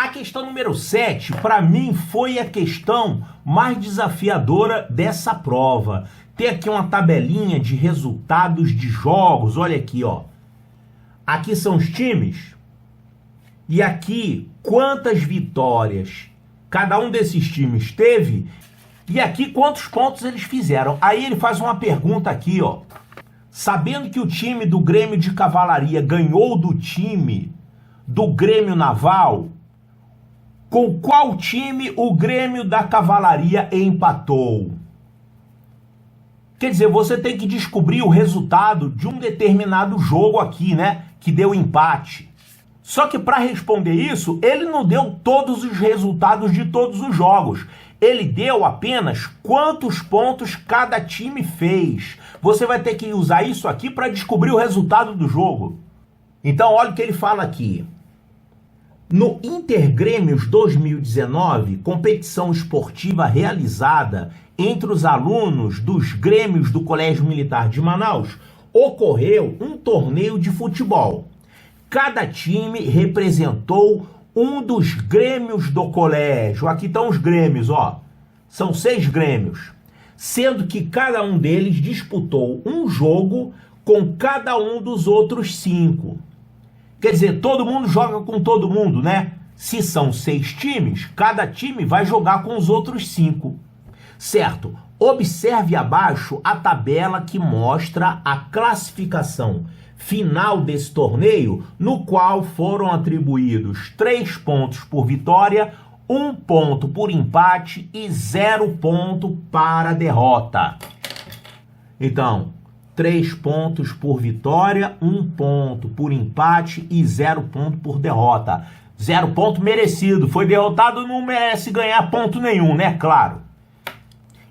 A questão número 7, para mim, foi a questão mais desafiadora dessa prova. Tem aqui uma tabelinha de resultados de jogos, olha aqui, ó. Aqui são os times e aqui quantas vitórias cada um desses times teve e aqui quantos pontos eles fizeram. Aí ele faz uma pergunta aqui, ó. Sabendo que o time do Grêmio de Cavalaria ganhou do time do Grêmio Naval, com qual time o Grêmio da Cavalaria empatou? Quer dizer, você tem que descobrir o resultado de um determinado jogo aqui, né? Que deu empate. Só que para responder isso, ele não deu todos os resultados de todos os jogos. Ele deu apenas quantos pontos cada time fez. Você vai ter que usar isso aqui para descobrir o resultado do jogo. Então, olha o que ele fala aqui. No Intergrêmios 2019, competição esportiva realizada entre os alunos dos Grêmios do Colégio Militar de Manaus, ocorreu um torneio de futebol. Cada time representou um dos Grêmios do colégio. Aqui estão os Grêmios, ó. São 6 Grêmios. Sendo que cada um deles disputou um jogo com cada um dos outros 5. Quer dizer, todo mundo joga com todo mundo, né? Se são 6 times, cada time vai jogar com os outros 5. Certo? Observe abaixo a tabela que mostra a classificação final desse torneio, no qual foram atribuídos 3 pontos por vitória, 1 ponto por empate e 0 ponto para derrota. Então, 3 pontos por vitória, 1 ponto por empate e 0 ponto por derrota. 0 ponto merecido. Foi derrotado, não merece ganhar ponto nenhum, né? Claro.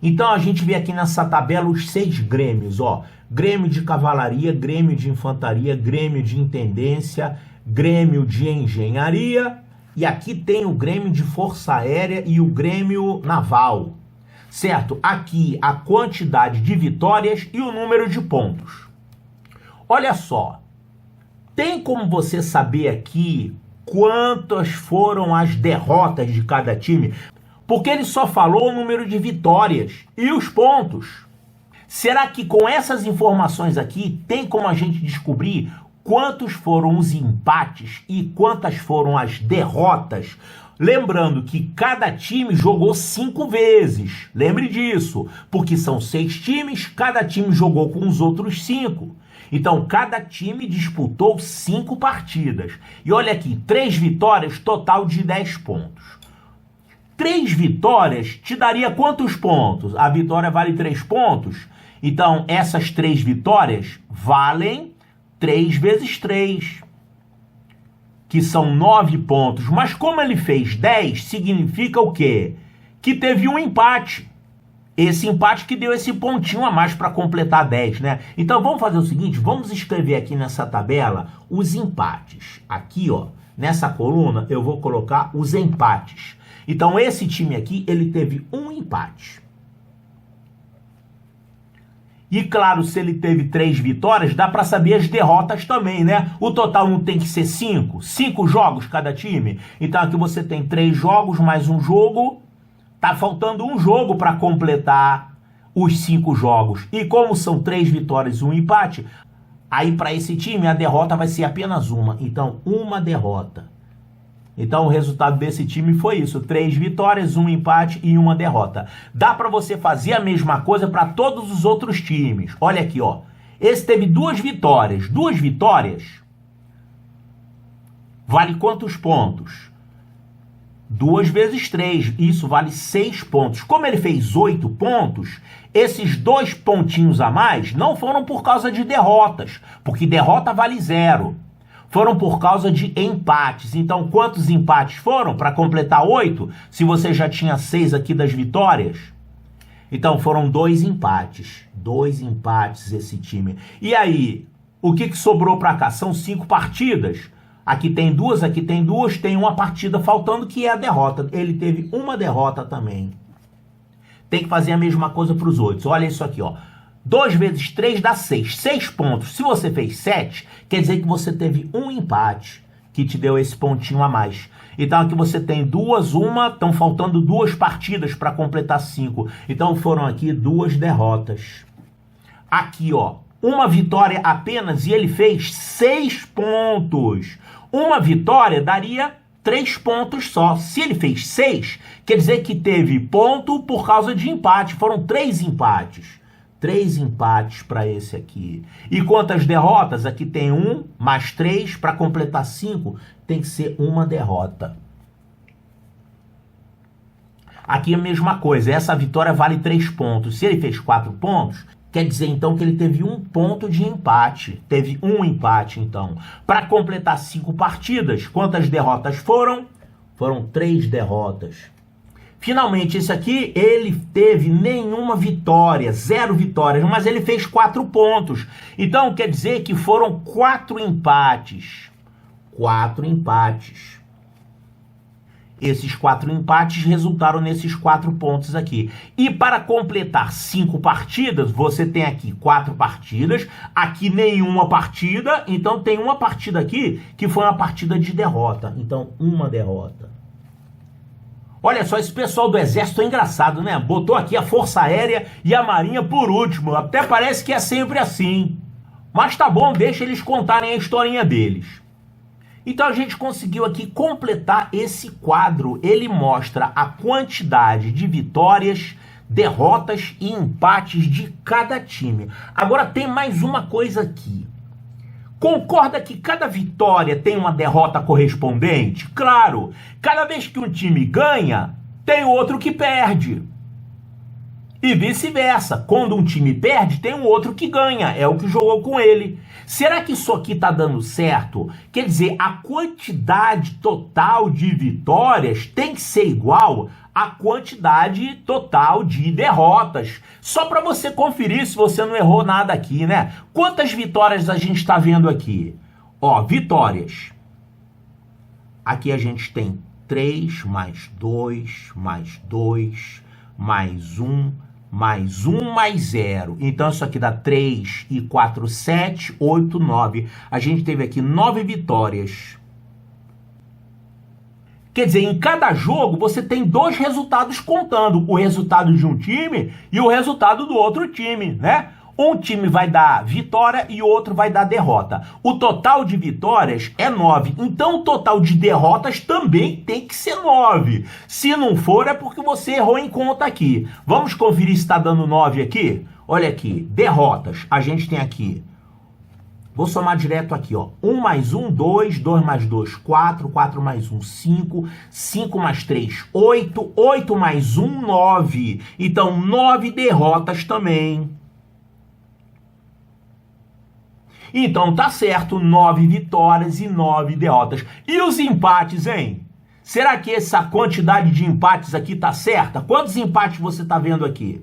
Então a gente vê aqui nessa tabela os 6 Grêmios, ó. Grêmio de Cavalaria, Grêmio de Infantaria, Grêmio de Intendência, Grêmio de Engenharia. E aqui tem o Grêmio de Força Aérea e o Grêmio Naval. Certo? Aqui a quantidade de vitórias e o número de pontos. Olha só, tem como você saber aqui quantas foram as derrotas de cada time? Porque ele só falou o número de vitórias e os pontos. Será que com essas informações aqui tem como a gente descobrir quantos foram os empates e quantas foram as derrotas? Lembrando que cada time jogou 5 vezes. Lembre disso, porque são 6 times, cada time jogou com os outros 5. Então, cada time disputou 5 partidas. E olha aqui, 3 vitórias, total de 10 pontos. 3 vitórias te daria quantos pontos? A vitória vale 3 pontos. Então, essas 3 vitórias valem 3 vezes 3. Que são 9 pontos. Mas como ele fez 10, significa o quê? Que teve um empate. Esse empate que deu esse pontinho a mais para completar 10, né? Então vamos fazer o seguinte, vamos escrever aqui nessa tabela os empates. Aqui, ó, nessa coluna eu vou colocar os empates. Então esse time aqui, ele teve um empate. E claro, se ele teve 3 vitórias, dá para saber as derrotas também, né? O total não tem que ser 5? 5 jogos cada time? Então aqui você tem 3 jogos mais um jogo. Tá faltando um jogo para completar os 5 jogos. E como são 3 vitórias e um empate, aí para esse time a derrota vai ser apenas uma. Então, uma derrota. Então o resultado desse time foi isso, 3 vitórias, um empate e uma derrota. Dá para você fazer a mesma coisa para todos os outros times. Olha aqui, ó. Esse teve 2 vitórias. 2 vitórias vale quantos pontos? 2 vezes 3, isso vale 6 pontos. Como ele fez 8 pontos, esses 2 pontinhos a mais não foram por causa de derrotas, porque derrota vale 0. Foram por causa de empates. Então, quantos empates foram para completar 8, se você já tinha 6 aqui das vitórias? Então, foram 2 empates. 2 empates esse time. E aí, o que sobrou para cá? São 5 partidas. Aqui tem 2, aqui tem 2, tem uma partida faltando que é a derrota. Ele teve uma derrota também. Tem que fazer a mesma coisa para os outros. Olha isso aqui, ó. 2 vezes 3 dá 6. 6 pontos. Se você fez 7, quer dizer que você teve um empate. que te deu esse pontinho a mais. Então aqui você tem duas, estão faltando 2 partidas para completar 5. Então foram aqui 2 derrotas. Aqui, ó, uma vitória apenas e ele fez 6 pontos. Uma vitória daria 3 pontos só. Se ele fez 6, quer dizer que teve ponto por causa de empate. Foram 3 empates. 3 empates para esse aqui. E quantas derrotas? Aqui tem 1 mais 3 para completar 5. Tem que ser uma derrota. Aqui é a mesma coisa. Essa vitória vale 3 pontos. Se ele fez 4 pontos, quer dizer então que ele teve 1 ponto de empate. Teve 1 empate então. Para completar 5 partidas, quantas derrotas foram? Foram 3 derrotas. Finalmente, esse aqui, ele teve nenhuma vitória, 0 vitórias, mas ele fez 4 pontos. Então, quer dizer que foram 4 empates. 4 empates. Esses 4 empates resultaram nesses 4 pontos aqui. E para completar 5 partidas, você tem aqui 4 partidas, aqui nenhuma partida, então tem uma partida aqui que foi uma partida de derrota. Então, uma derrota. Olha só, esse pessoal do Exército é engraçado, né? Botou aqui a Força Aérea e a Marinha por último. Até parece que é sempre assim. Mas tá bom, deixa eles contarem a historinha deles. Então a gente conseguiu aqui completar esse quadro. Ele mostra a quantidade de vitórias, derrotas e empates de cada time. Agora tem mais uma coisa aqui. Concorda que cada vitória tem uma derrota correspondente? Claro, cada vez que um time ganha, tem outro que perde. E vice-versa. Quando um time perde, tem um outro que ganha. É o que jogou com ele. Será que isso aqui está dando certo? Quer dizer, a quantidade total de vitórias tem que ser igual à quantidade total de derrotas. Só para você conferir se você não errou nada aqui, né? Quantas vitórias a gente está vendo aqui? Ó, vitórias. Aqui a gente tem 3, mais 2, mais 2, mais 1, mais 1, mais 0. Então isso aqui dá 3 e 4, 7, 8, 9. A gente teve aqui 9 vitórias. Quer dizer, em cada jogo você tem 2 resultados contando. O resultado de um time e o resultado do outro time, né? Um time vai dar vitória e o outro vai dar derrota. O total de vitórias é 9. Então o total de derrotas também tem que ser 9. Se não for, é porque você errou em conta aqui. Vamos conferir se está dando 9 aqui? Olha aqui, derrotas. A gente tem aqui. Vou somar direto aqui, ó. 1 mais 1, 2. 2 mais 2, 4. 4 mais 1, 5. 5 mais 3, 8. 8 mais 1, 9. Então, 9 derrotas também. Então, tá certo. 9 vitórias e 9 derrotas. E os empates, hein? Será que essa quantidade de empates aqui tá certa? Quantos empates você tá vendo aqui?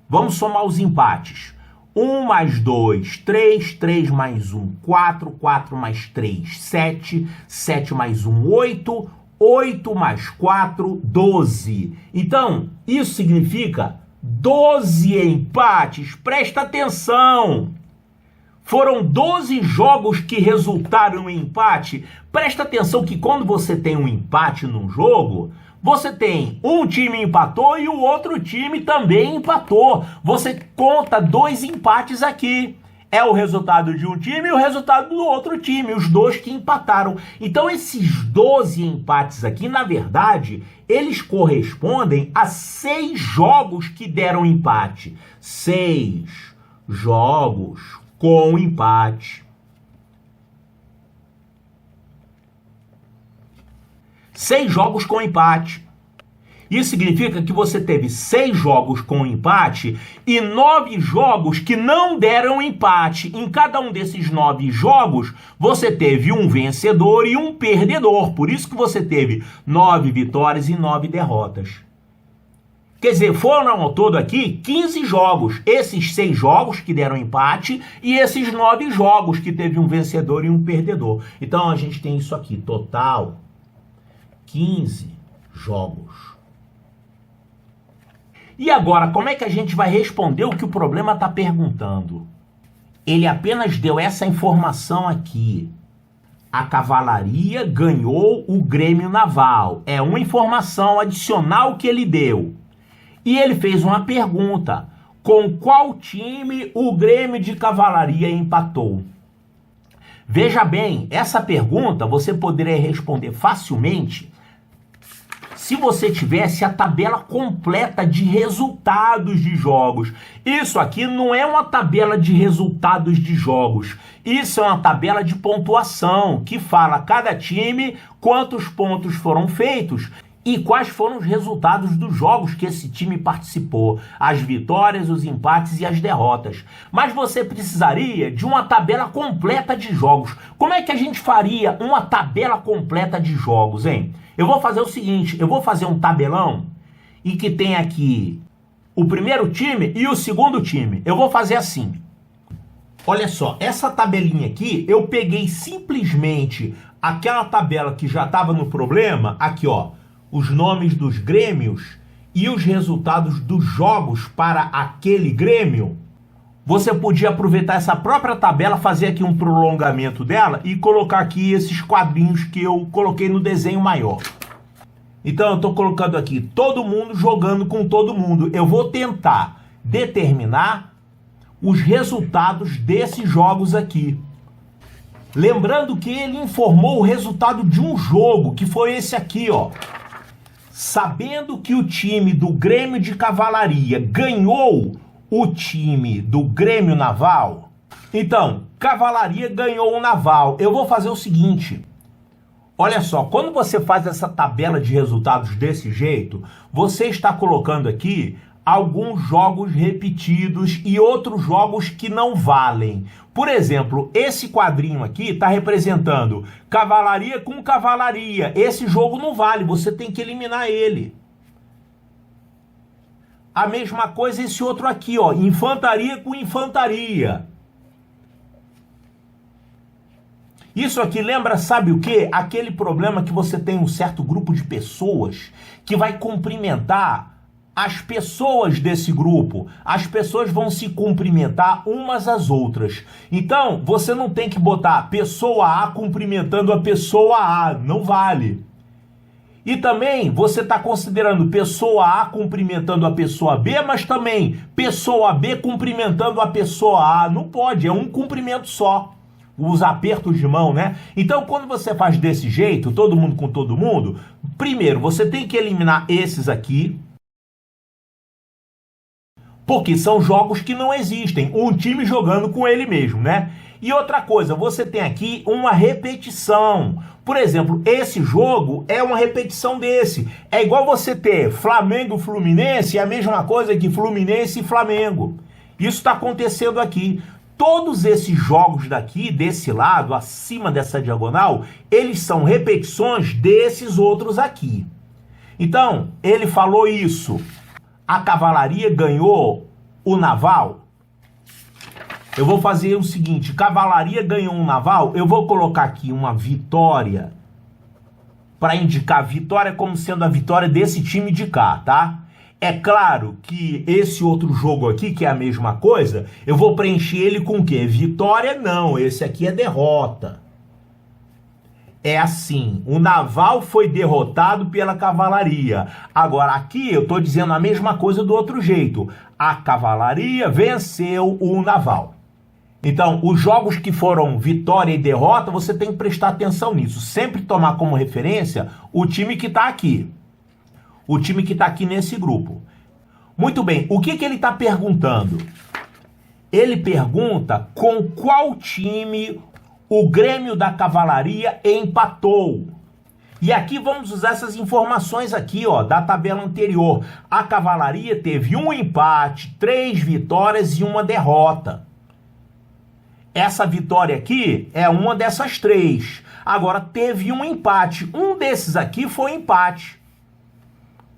Vamos somar os empates. 1 mais 2, 3, 3 mais 1, 4, 4 mais 3, 7, 7 mais 1, 8, 8 mais 4, 12. Então, isso significa 12 empates. Presta atenção! Foram 12 jogos que resultaram em empate. Presta atenção que quando você tem um empate num jogo, você tem um time empatou e o outro time também empatou. Você conta 2 empates aqui. É o resultado de um time e o resultado do outro time, os 2 que empataram. Então esses 12 empates aqui, na verdade, eles correspondem a 6 jogos que deram empate. 6 jogos com empate. 6 jogos com empate. Isso significa que você teve 6 jogos com empate e 9 jogos que não deram empate. Em cada um desses 9 jogos, você teve um vencedor e um perdedor. Por isso que você teve 9 vitórias e 9 derrotas. Quer dizer, foram ao todo aqui 15 jogos. Esses 6 jogos que deram empate e esses 9 jogos que teve um vencedor e um perdedor. Então a gente tem isso aqui, total 15 jogos. E agora, como é que a gente vai responder o que o problema está perguntando? Ele apenas deu essa informação aqui. A Cavalaria ganhou o Grêmio Naval. É uma informação adicional que ele deu. E ele fez uma pergunta: com qual time o Grêmio de Cavalaria empatou? Veja bem, essa pergunta você poderia responder facilmente se você tivesse a tabela completa de resultados de jogos. Isso aqui não é uma tabela de resultados de jogos. Isso é uma tabela de pontuação que fala cada time, quantos pontos foram feitos e quais foram os resultados dos jogos que esse time participou, as vitórias, os empates e as derrotas. Mas você precisaria de uma tabela completa de jogos. Como é que a gente faria uma tabela completa de jogos, hein? Eu vou fazer o seguinte, eu vou fazer um tabelão e que tem aqui o primeiro time e o segundo time. Eu vou fazer assim. Olha só, essa tabelinha aqui, eu peguei simplesmente aquela tabela que já estava no problema, aqui ó, os nomes dos grêmios e os resultados dos jogos para aquele grêmio. Você podia aproveitar essa própria tabela, fazer aqui um prolongamento dela e colocar aqui esses quadrinhos que eu coloquei no desenho maior. Então eu estou colocando aqui todo mundo jogando com todo mundo. Eu vou tentar determinar os resultados desses jogos aqui. Lembrando que ele informou o resultado de um jogo, que foi esse aqui, ó. Sabendo que o time do Grêmio de Cavalaria ganhou o time do Grêmio Naval, então, Cavalaria ganhou o Naval. Eu vou fazer o seguinte, olha só, quando você faz essa tabela de resultados desse jeito, você está colocando aqui alguns jogos repetidos e outros jogos que não valem. Por exemplo, esse quadrinho aqui está representando Cavalaria com Cavalaria. Esse jogo não vale, você tem que eliminar ele. A mesma coisa esse outro aqui, ó, Infantaria com Infantaria. Isso aqui lembra, sabe o quê? Aquele problema que você tem um certo grupo de pessoas que vai cumprimentar as pessoas desse grupo. As pessoas vão se cumprimentar umas às outras. Então, você não tem que botar pessoa A cumprimentando a pessoa A. Não vale. E também você está considerando pessoa A cumprimentando a pessoa B, mas também pessoa B cumprimentando a pessoa A. Não pode, é um cumprimento só. Os apertos de mão, né? Então, quando você faz desse jeito, todo mundo com todo mundo, primeiro, você tem que eliminar esses aqui, porque são jogos que não existem, um time jogando com ele mesmo, né? E outra coisa, você tem aqui uma repetição. Por exemplo, esse jogo é uma repetição desse. É igual você ter Flamengo e Fluminense, é a mesma coisa que Fluminense e Flamengo. Isso está acontecendo aqui. Todos esses jogos daqui, desse lado, acima dessa diagonal, eles são repetições desses outros aqui. Então, ele falou isso. A Cavalaria ganhou o Naval. Eu vou fazer o seguinte, Cavalaria ganhou um Naval, eu vou colocar aqui uma vitória para indicar a vitória como sendo a vitória desse time de cá, tá? É claro que esse outro jogo aqui, que é a mesma coisa, eu vou preencher ele com o quê? Vitória não, esse aqui é derrota. É assim, o Naval foi derrotado pela Cavalaria. Agora aqui eu estou dizendo a mesma coisa do outro jeito. A Cavalaria venceu o Naval. Então, os jogos que foram vitória e derrota, você tem que prestar atenção nisso. Sempre tomar como referência o time que está aqui. O time que está aqui nesse grupo. Muito bem, o que ele está perguntando? Ele pergunta com qual time o Grêmio da Cavalaria empatou. E aqui vamos usar essas informações aqui, ó, da tabela anterior. A Cavalaria teve um empate, 3 vitórias e uma derrota. Essa vitória aqui é uma dessas 3. Agora, teve um empate. Um desses aqui foi empate.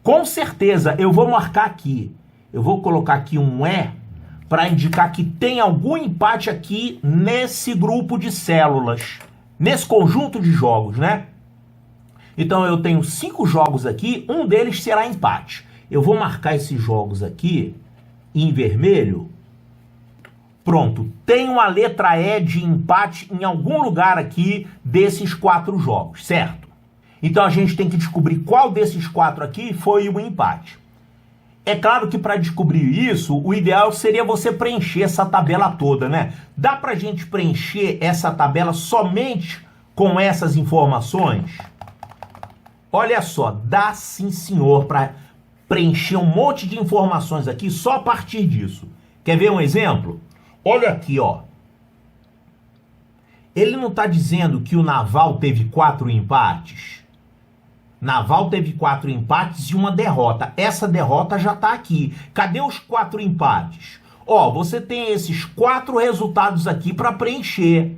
Com certeza, eu vou marcar aqui. Eu vou colocar aqui um E para indicar que tem algum empate aqui nesse grupo de células. Nesse conjunto de jogos, né? Então, eu tenho 5 jogos aqui. Um deles será empate. Eu vou marcar esses jogos aqui em vermelho. Pronto, tem uma letra E de empate em algum lugar aqui desses 4 jogos, certo? Então a gente tem que descobrir qual desses 4 aqui foi o empate. É claro que para descobrir isso, o ideal seria você preencher essa tabela toda, né? Dá pra gente preencher essa tabela somente com essas informações? Olha só, dá sim senhor para preencher um monte de informações aqui só a partir disso. Quer ver um exemplo? Olha aqui, ó. Ele não está dizendo que o Naval teve 4 empates? Naval teve 4 empates e uma derrota. Essa derrota já está aqui. Cadê os 4 empates? Ó, você tem esses 4 resultados aqui para preencher.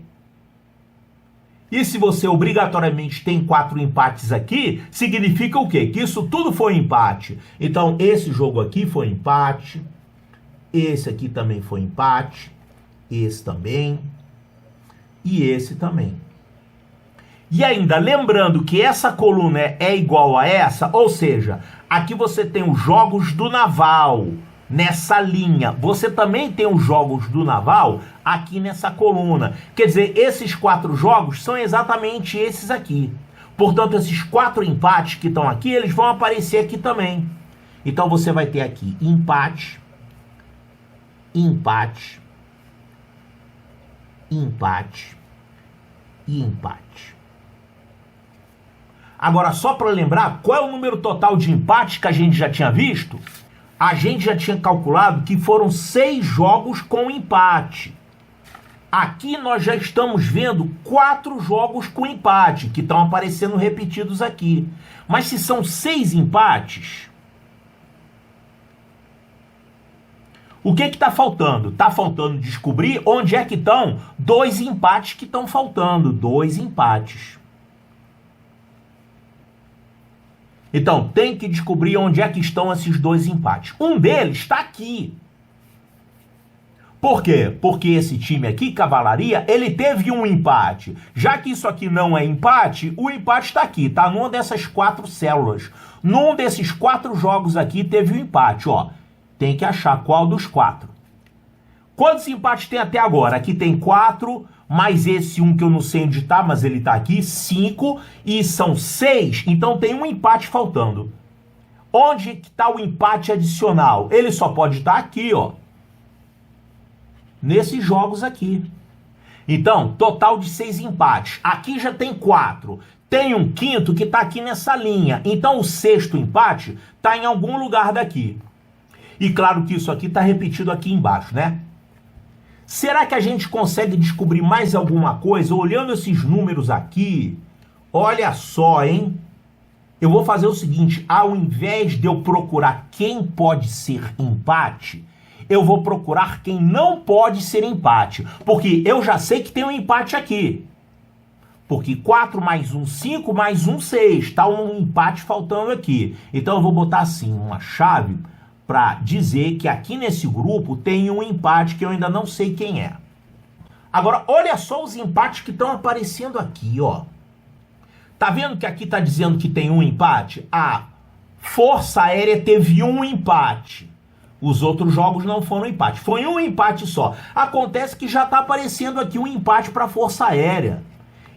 E se você obrigatoriamente tem 4 empates aqui, significa o quê? Que isso tudo foi empate. Então, esse jogo aqui foi empate. Esse aqui também foi empate. Esse também. E esse também. E ainda, lembrando que essa coluna é igual a essa, ou seja, aqui você tem os jogos do Naval nessa linha. Você também tem os jogos do Naval aqui nessa coluna. Quer dizer, esses 4 jogos são exatamente esses aqui. Portanto, esses 4 empates que estão aqui, eles vão aparecer aqui também. Então, você vai ter aqui empate, empate, empate e empate. Agora, só para lembrar, qual é o número total de empates que a gente já tinha visto? A gente já tinha calculado que foram 6 jogos com empate. Aqui nós já estamos vendo 4 jogos com empate, que estão aparecendo repetidos aqui. Mas se são 6 empates, o que está faltando? Está faltando descobrir onde é que estão 2 empates que estão faltando. 2 empates. Então, tem que descobrir onde é que estão esses 2 empates. Um deles está aqui. Por quê? Porque esse time aqui, Cavalaria, ele teve um empate. Já que isso aqui não é empate, o empate está aqui, tá? Numa dessas 4 células. Num desses 4 jogos aqui teve um empate, ó. Tem que achar qual dos 4. Quantos empates tem até agora? Aqui tem 4, mais esse um que eu não sei onde está, mas ele está aqui, 5, e são 6, então tem um empate faltando. Onde está o empate adicional? Ele só pode estar aqui, ó. Nesses jogos aqui. Então, total de 6 empates. Aqui já tem 4. Tem um quinto que está aqui nessa linha. Então, o 6º empate está em algum lugar daqui. E claro que isso aqui está repetido aqui embaixo, né? Será que a gente consegue descobrir mais alguma coisa olhando esses números aqui? Olha só, hein? Eu vou fazer o seguinte, ao invés de eu procurar quem pode ser empate, eu vou procurar quem não pode ser empate. Porque eu já sei que tem um empate aqui. Porque 4 mais 1, 5 mais 1, 6. Está um empate faltando aqui. Então eu vou botar assim uma chave para dizer que aqui nesse grupo tem um empate que eu ainda não sei quem é. Agora, olha só os empates que estão aparecendo aqui, ó. Tá vendo que aqui tá dizendo que tem um empate? A Força Aérea teve um empate. Os outros jogos não foram empate. Foi um empate só. Acontece que já tá aparecendo aqui um empate para a Força Aérea.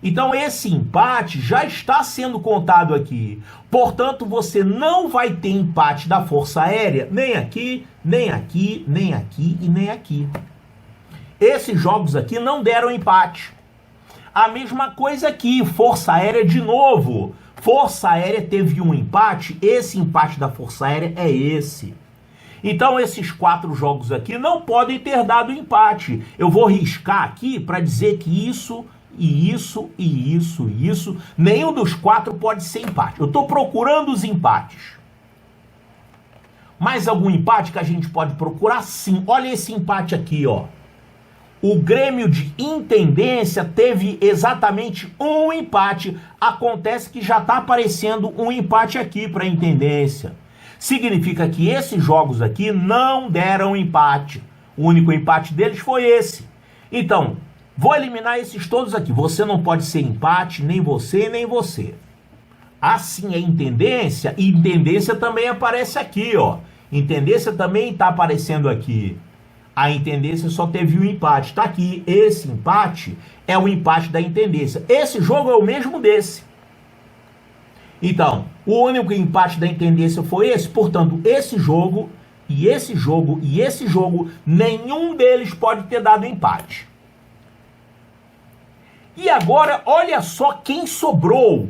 Então esse empate já está sendo contado aqui. Portanto, você não vai ter empate da Força Aérea nem aqui, nem aqui, nem aqui e nem aqui. Esses jogos aqui não deram empate. A mesma coisa aqui, Força Aérea de novo. Força Aérea teve um empate, esse empate da Força Aérea é esse. Então esses 4 jogos aqui não podem ter dado empate. Eu vou riscar aqui para dizer que isso... e isso, e isso, e isso, nenhum dos 4 pode ser empate. Eu estou procurando os empates. Mais algum empate que a gente pode procurar? Sim, olha esse empate aqui, ó. O Grêmio de Intendência teve exatamente um empate. Acontece que já está aparecendo um empate aqui para a Intendência. Significa que esses jogos aqui não deram empate. O único empate deles foi esse. Então... vou eliminar esses todos aqui. Você não pode ser empate, nem você, nem você. Assim é Intendência, e Intendência também aparece aqui, ó. Intendência também está aparecendo aqui. A intendência só teve um empate. Tá aqui, esse empate é o empate da intendência. Esse jogo é o mesmo desse. Então, o único empate da intendência foi esse. Portanto, esse jogo, e esse jogo, e esse jogo, nenhum deles pode ter dado empate. E agora, olha só quem sobrou.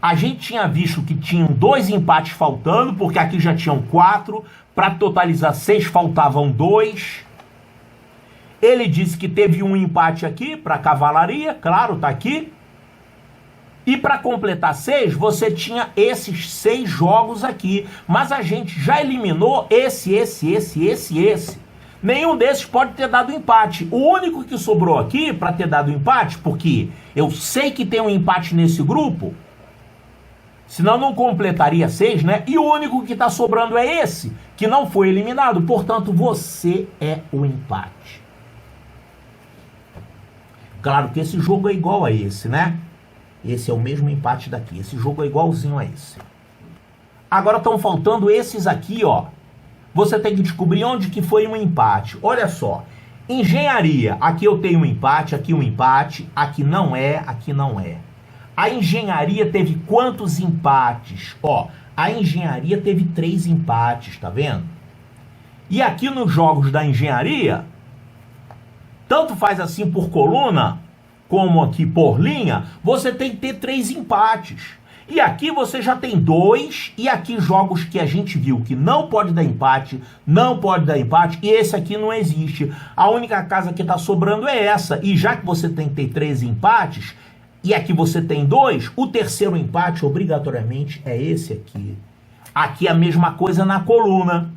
A gente tinha visto que tinham 2 empates faltando, porque aqui já tinham 4. Para totalizar 6, faltavam 2. Ele disse que teve um empate aqui para a cavalaria, claro, tá aqui. E para completar 6, você tinha esses 6 jogos aqui. Mas a gente já eliminou esse. Nenhum desses pode ter dado empate. O único que sobrou aqui para ter dado empate, porque eu sei que tem um empate nesse grupo, senão não completaria 6, né? E o único que está sobrando é esse, que não foi eliminado. Portanto, você é o empate. Claro que esse jogo é igual a esse, né? Esse é o mesmo empate daqui. Esse jogo é igualzinho a esse. Agora estão faltando esses aqui, ó. Você tem que descobrir onde que foi um empate. Olha só. Engenharia. Aqui eu tenho um empate, aqui um empate. Aqui não é, aqui não é. A engenharia teve quantos empates? Ó, a engenharia teve 3 empates, tá vendo? E aqui nos jogos da engenharia, tanto faz assim por coluna, como aqui por linha, você tem que ter 3 empates. E aqui você já tem 2, e aqui jogos que a gente viu que não pode dar empate, e esse aqui não existe. A única casa que está sobrando é essa, e já que você tem que ter 3 empates, e aqui você tem 2, o terceiro empate obrigatoriamente é esse aqui. Aqui a mesma coisa na coluna.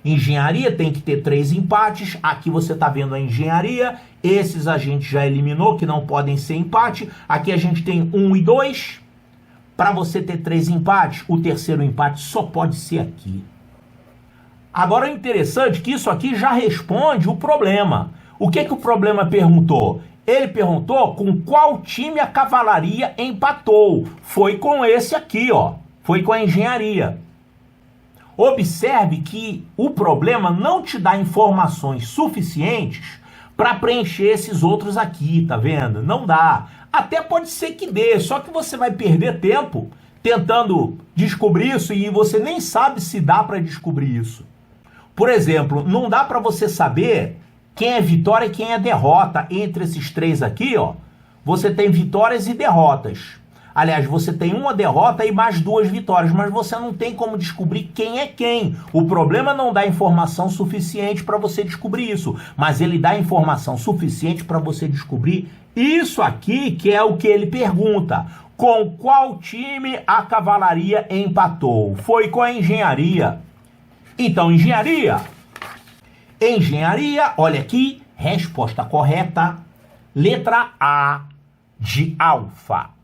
Engenharia tem que ter 3 empates, aqui você está vendo a engenharia, esses a gente já eliminou, que não podem ser empate. Aqui a gente tem 1 e 2. Para você ter 3 empates, o terceiro empate só pode ser aqui. Agora é interessante que isso aqui já responde o problema. O que o problema perguntou? Ele perguntou com qual time a cavalaria empatou. Foi com esse aqui, ó. Foi com a engenharia. Observe que o problema não te dá informações suficientes para preencher esses outros aqui, tá vendo? Não dá. Até pode ser que dê, só que você vai perder tempo tentando descobrir isso e você nem sabe se dá para descobrir isso. Por exemplo, não dá para você saber quem é vitória e quem é derrota. Entre esses 3 aqui, ó, você tem vitórias e derrotas. Aliás, você tem uma derrota e mais 2 vitórias, mas você não tem como descobrir quem é quem. O problema não dá informação suficiente para você descobrir isso, mas ele dá informação suficiente para você descobrir isso aqui, que é o que ele pergunta. Com qual time a cavalaria empatou? Foi com a engenharia. Então, engenharia, olha aqui, resposta correta, letra A de alfa.